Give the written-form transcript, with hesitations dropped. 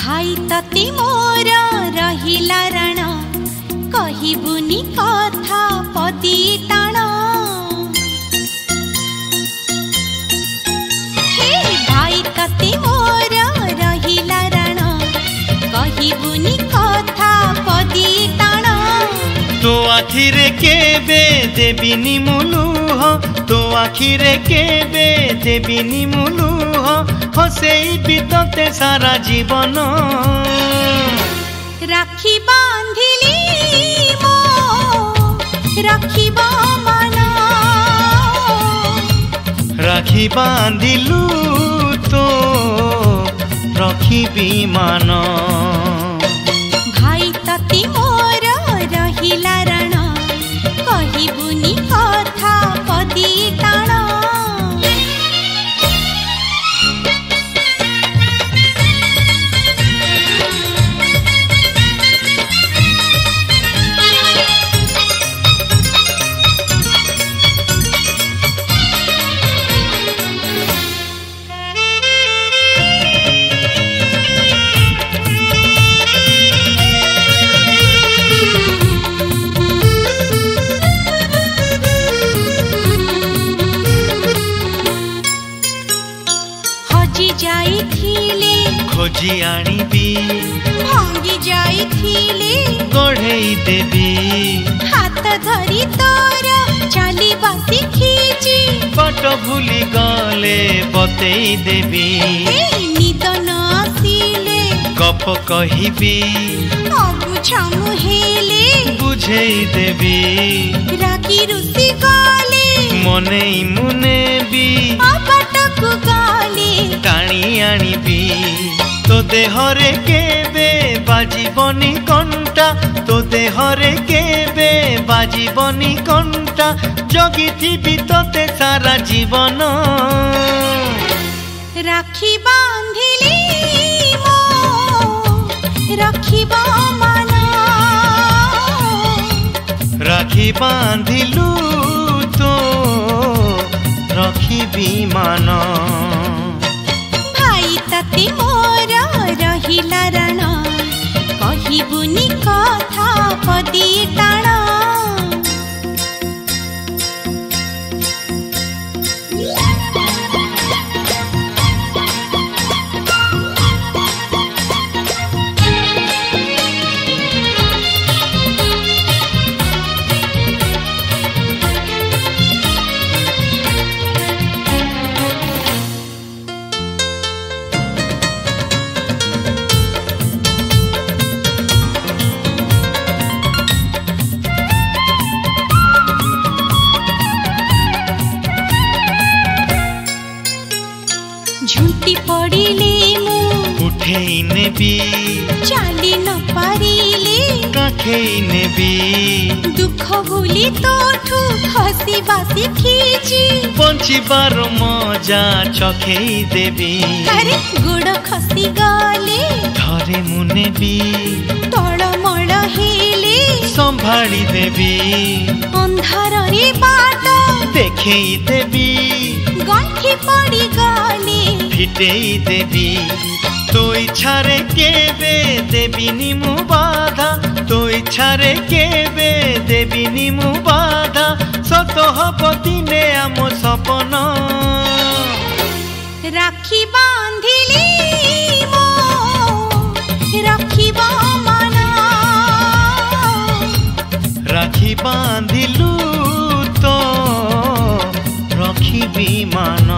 भाई तते मोर रहिला रण कहिबुनी कथा पदी टाण हे भाई तते मोर रहिला रण कहिबुनी कथा पदी टाण तो आखिरे केबे देबिनी मुलुह तो आखिरे केबे देबिनी मुलुह हसेई बितते सारा जीवन राखी बांधिली मो राखिबा मन राखी बांधिलु तो रखिबी मान भाई तती मोर रहिला रण कहिबुनी कथा पदी टाण खोजी आनिबी भांगी जाइथिले गढ़ेई देबी हाथ धरी तोर चली बासी खींची बाट भूली गले बतेई देबी निद न आसिले गप कहिबी अबुझा मुहेले बुझेई देबी रागी रुसी गले मने मुनेबी बाटकु गले टाणी आनिबी तो देहरे केबे बाजीबनी कंटा तो देहरे केबे बाजीबनी कंटा जगिथिबी तोते सारा जीवन राखी बांधिली मो राखिबा मन राखी बांधिलु तो रखिबी मान भाई तते मोर रहिला रण कहिबुनी कथा पदी टाण झुंटी पड़िले मु उठेई नेबी चाली न पारिले काखेई नेबी दुख भूली तोठू खसी बासी खींची बंचिबार मजा चखेई देबी अरे गोड़ खसी गले धरे मुनेबी तळमळ हेले संभाली देबी अंधार रे बाट देखेई देबी गंठी पड़ी गले फिटेई देबी तो इच्छारे केबे देबिनी मु बाधा तो इच्छारे केबे देबिनी मु बाधा सत हब दिने आम सपन राखी बांधिली मो राखिबा मन राखी बांधिलु तो रखिबी मान